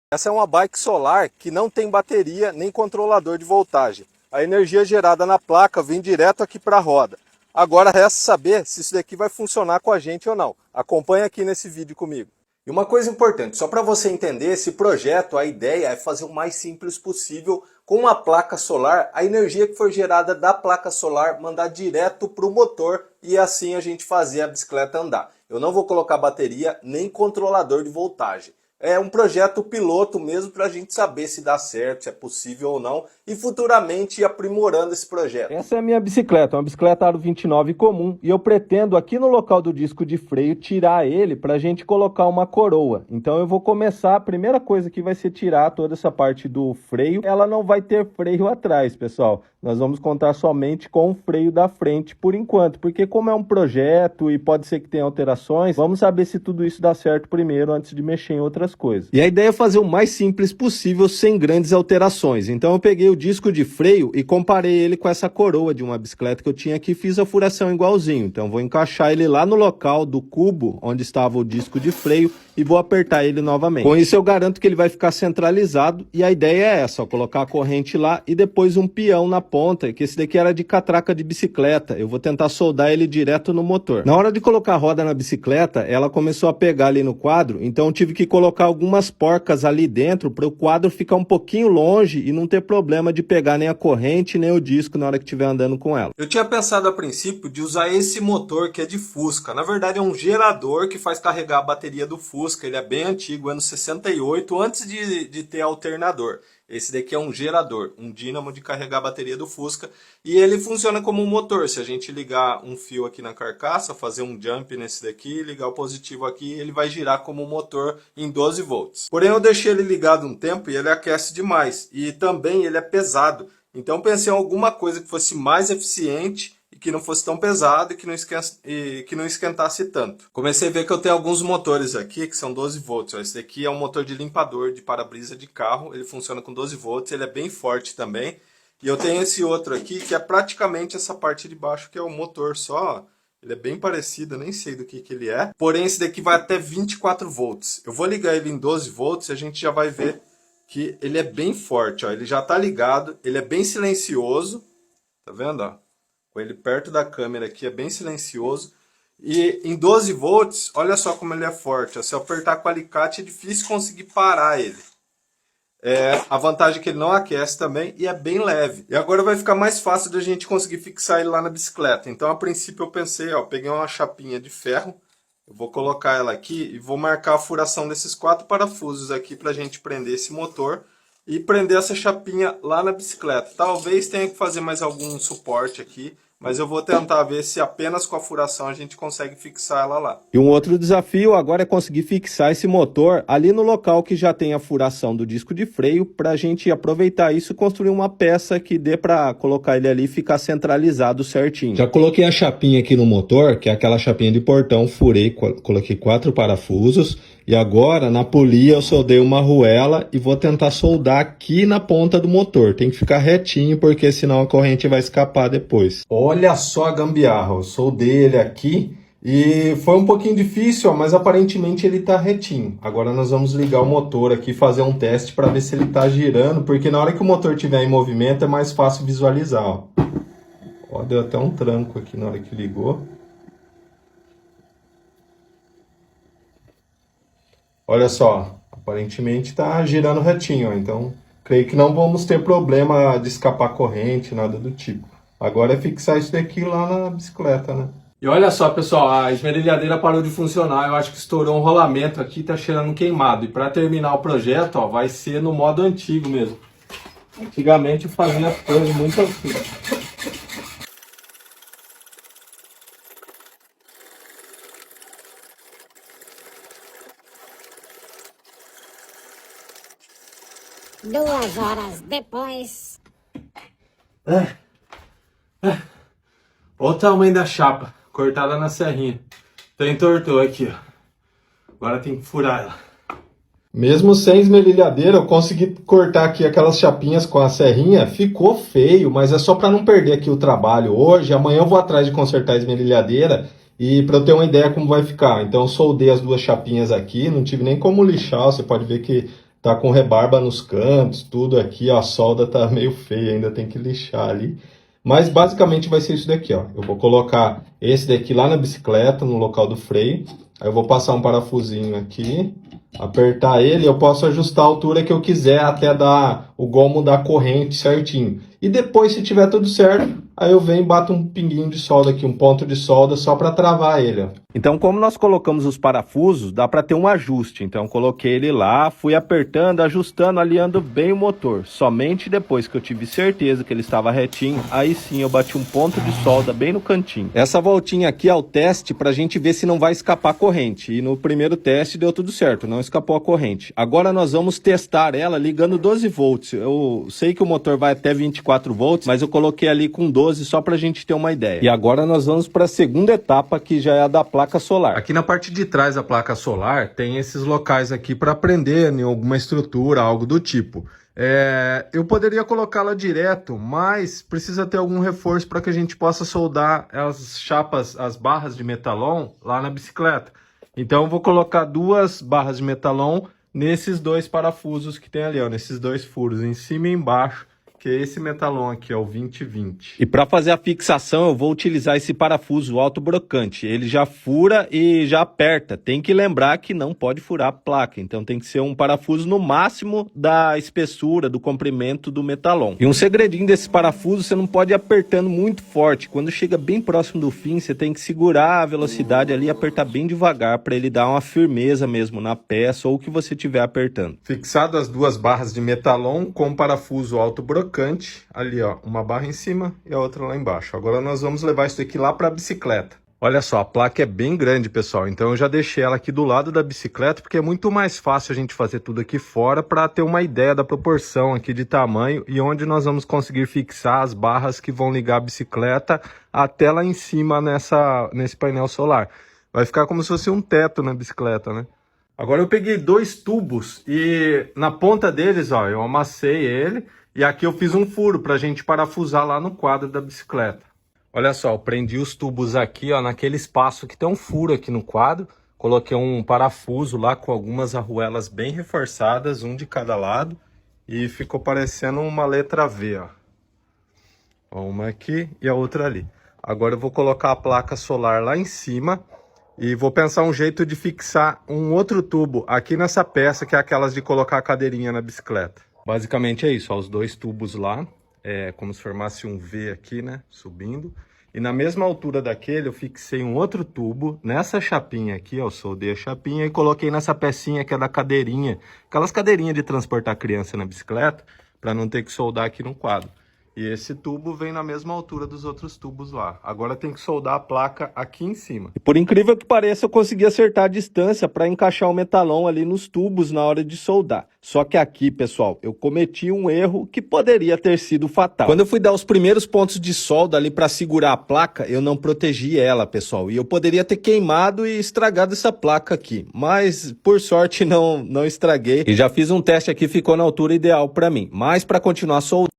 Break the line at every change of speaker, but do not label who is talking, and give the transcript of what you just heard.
Essa é uma bike solar que não tem bateria nem controlador de voltagem. A energia gerada na placa vem direto aqui para a roda. Agora resta saber se isso daqui vai funcionar com a gente ou não. Acompanhe aqui nesse vídeo comigo. E uma coisa importante, só para você entender, esse projeto, a ideia é fazer o mais simples possível com uma placa solar, a energia que for gerada da placa solar mandar direto para o motor e assim a gente fazer a bicicleta andar. Eu não vou colocar bateria nem controlador de voltagem. É um projeto piloto mesmo para a gente saber se dá certo, se é possível ou não e futuramente ir aprimorando esse projeto. Essa é a minha bicicleta, uma bicicleta aro 29 comum e eu pretendo aqui no local do disco de freio tirar ele para a gente colocar uma coroa. Então eu vou começar, a primeira coisa que vai ser tirar toda essa parte do freio. Ela não vai ter freio atrás, pessoal. Nós vamos contar somente com o freio da frente por enquanto, porque como é um projeto e pode ser que tenha alterações, vamos saber se tudo isso dá certo primeiro antes de mexer em outras coisas. E a ideia é fazer o mais simples possível sem grandes alterações. Então eu peguei o disco de freio e comparei ele com essa coroa de uma bicicleta que eu tinha aqui, fiz a furação igualzinho. Então vou encaixar ele lá no local do cubo onde estava o disco de freio e vou apertar ele novamente. Com isso eu garanto que ele vai ficar centralizado e a ideia é essa, ó, colocar a corrente lá e depois um peão na ponta, que esse daqui era de catraca de bicicleta. Eu vou tentar soldar ele direto no motor. Na hora de colocar a roda na bicicleta, ela começou a pegar ali no quadro, então eu tive que colocar algumas porcas ali dentro para o quadro ficar um pouquinho longe e não ter problema de pegar nem a corrente nem o disco na hora que estiver andando com ela. Eu tinha pensado a princípio de usar esse motor que é de Fusca. Na verdade é um gerador que faz carregar a bateria do Fusca. Ele é bem antigo, anos 68, antes de ter alternador. Esse daqui é um gerador, um dínamo de carregar a bateria do Fusca. E ele funciona como um motor. Se a gente ligar um fio aqui na carcaça, fazer um jump nesse daqui, ligar o positivo aqui, ele vai girar como um motor em 12 volts. Porém eu deixei ele ligado um tempo e ele aquece demais. E também ele é pesado. Então pensei em alguma coisa que fosse mais eficiente e que não fosse tão pesado e que não esquentasse tanto. Comecei a ver que eu tenho alguns motores aqui que são 12 volts. Esse daqui é um motor de limpador de para-brisa de carro. Ele funciona com 12 volts, ele é bem forte também. E eu tenho esse outro aqui que é praticamente essa parte de baixo que é o motor só. Ele é bem parecido, nem sei do que ele é. Porém esse daqui vai até 24 volts. Eu vou ligar ele em 12 volts e a gente já vai ver que ele é bem forte. Ó. Ele já está ligado, ele é bem silencioso. Tá vendo? Ó? Com ele perto da câmera aqui, é bem silencioso. E em 12 volts, olha só como ele é forte. Ó. Se eu apertar com o alicate é difícil conseguir parar ele. A vantagem é que ele não aquece também e é bem leve. E agora vai ficar mais fácil da gente conseguir fixar ele lá na bicicleta. Então a princípio eu pensei, ó, peguei uma chapinha de ferro. Eu vou colocar ela aqui e vou marcar a furação desses 4 parafusos aqui para a gente prender esse motor e prender essa chapinha lá na bicicleta. Talvez tenha que fazer mais algum suporte aqui, mas eu vou tentar ver se apenas com a furação a gente consegue fixar ela lá. E um outro desafio agora é conseguir fixar esse motor ali no local que já tem a furação do disco de freio, para a gente aproveitar isso e construir uma peça que dê para colocar ele ali e ficar centralizado certinho. Já coloquei a chapinha aqui no motor, que é aquela chapinha de portão, furei, coloquei 4 parafusos. E agora, na polia, eu soldei uma arruela e vou tentar soldar aqui na ponta do motor. Tem que ficar retinho, porque senão a corrente vai escapar depois. Olha só a gambiarra, eu soldei ele aqui e foi um pouquinho difícil, ó, mas aparentemente ele está retinho. Agora nós vamos ligar o motor aqui e fazer um teste para ver se ele está girando, porque na hora que o motor estiver em movimento é mais fácil visualizar. Ó, deu até um tranco aqui na hora que ligou. Olha só, aparentemente está girando retinho, ó, então creio que não vamos ter problema de escapar corrente, nada do tipo. Agora é fixar isso daqui lá na bicicleta, né? E olha só, pessoal, a esmerilhadeira parou de funcionar, eu acho que estourou um rolamento aqui, tá cheirando queimado. E para terminar o projeto, ó, vai ser no modo antigo mesmo. Antigamente eu fazia as coisas muito assim.
Duas horas depois.
Olha o tamanho da chapa, cortada na serrinha. Então entortou aqui, ó. Agora tem que furar ela. Mesmo sem esmerilhadeira, eu consegui cortar aqui aquelas chapinhas com a serrinha. Ficou feio, mas é só para não perder aqui o trabalho hoje. Amanhã eu vou atrás de consertar a esmerilhadeira e para eu ter uma ideia como vai ficar. Então eu soldei as 2 chapinhas aqui, não tive nem como lixar. Você pode ver que tá com rebarba nos cantos, tudo aqui, ó, a solda tá meio feia, ainda tem que lixar ali. Mas basicamente vai ser isso daqui, ó. Eu vou colocar esse daqui lá na bicicleta, no local do freio. Aí eu vou passar um parafusinho aqui, apertar ele, eu posso ajustar a altura que eu quiser até dar o gomo da corrente certinho. E depois, se tiver tudo certo, aí eu venho e bato um pinguinho de solda aqui, um ponto de solda só para travar ele, ó. Então, como nós colocamos os parafusos, dá para ter um ajuste. Então, coloquei ele lá, fui apertando, ajustando, alinhando bem o motor. Somente depois que eu tive certeza que ele estava retinho, aí sim eu bati um ponto de solda bem no cantinho. Essa voltinha aqui é o teste para a gente ver se não vai escapar a corrente. E no primeiro teste deu tudo certo, não escapou a corrente. Agora nós vamos testar ela ligando 12 volts. Eu sei que o motor vai até 24 volts, mas eu coloquei ali com 12 só para a gente ter uma ideia. E agora nós vamos para a segunda etapa, que já é a da placa solar. Aqui na parte de trás da placa solar tem esses locais aqui para prender em alguma estrutura, algo do tipo. Eu poderia colocá-la direto, mas precisa ter algum reforço para que a gente possa soldar as chapas, as barras de metalon lá na bicicleta. Então eu vou colocar 2 barras de metalon nesses 2 parafusos que tem ali, ó, nesses 2 furos, em cima e embaixo, que é esse metalon aqui, ó, o 2020. E para fazer a fixação eu vou utilizar esse parafuso autobrocante. Ele já fura e já aperta. Tem que lembrar que não pode furar a placa, então tem que ser um parafuso no máximo da espessura, do comprimento do metalon. E um segredinho desse parafuso, você não pode ir apertando muito forte. Quando chega bem próximo do fim, você tem que segurar a velocidade ali e apertar bem devagar para ele dar uma firmeza mesmo na peça ou o que você estiver apertando. Fixado as 2 barras de metalon com parafuso autobrocante, ali ó, uma barra em cima e a outra lá embaixo. Agora nós vamos levar isso aqui lá para a bicicleta. Olha só, a placa é bem grande, pessoal, então eu já deixei ela aqui do lado da bicicleta porque é muito mais fácil a gente fazer tudo aqui fora para ter uma ideia da proporção aqui de tamanho e onde nós vamos conseguir fixar as barras que vão ligar a bicicleta até lá em cima nesse painel solar. Vai ficar como se fosse um teto na bicicleta, né? Agora eu peguei 2 tubos e na ponta deles, ó, eu amassei ele. E aqui eu fiz um furo para a gente parafusar lá no quadro da bicicleta. Olha só, eu prendi os tubos aqui, ó, naquele espaço que tem um furo aqui no quadro. Coloquei um parafuso lá com algumas arruelas bem reforçadas, um de cada lado. E ficou parecendo uma letra V, ó. Uma aqui e a outra ali. Agora eu vou colocar a placa solar lá em cima. E vou pensar um jeito de fixar um outro tubo aqui nessa peça, que é aquelas de colocar a cadeirinha na bicicleta. Basicamente é isso, ó, os 2 tubos lá, como se formasse um V aqui, né, subindo. E na mesma altura daquele eu fixei um outro tubo nessa chapinha aqui, ó, eu soldei a chapinha e coloquei nessa pecinha que é da cadeirinha, aquelas cadeirinhas de transportar criança na bicicleta, para não ter que soldar aqui no quadro. E esse tubo vem na mesma altura dos outros tubos lá. Agora tem que soldar a placa aqui em cima. E por incrível que pareça, eu consegui acertar a distância para encaixar o metalon ali nos tubos na hora de soldar. Só que aqui, pessoal, eu cometi um erro que poderia ter sido fatal. Quando eu fui dar os primeiros pontos de solda ali para segurar a placa, eu não protegi ela, pessoal. E eu poderia ter queimado e estragado essa placa aqui. Mas, por sorte, não estraguei. E já fiz um teste aqui, ficou na altura ideal para mim. Mas para continuar soldando,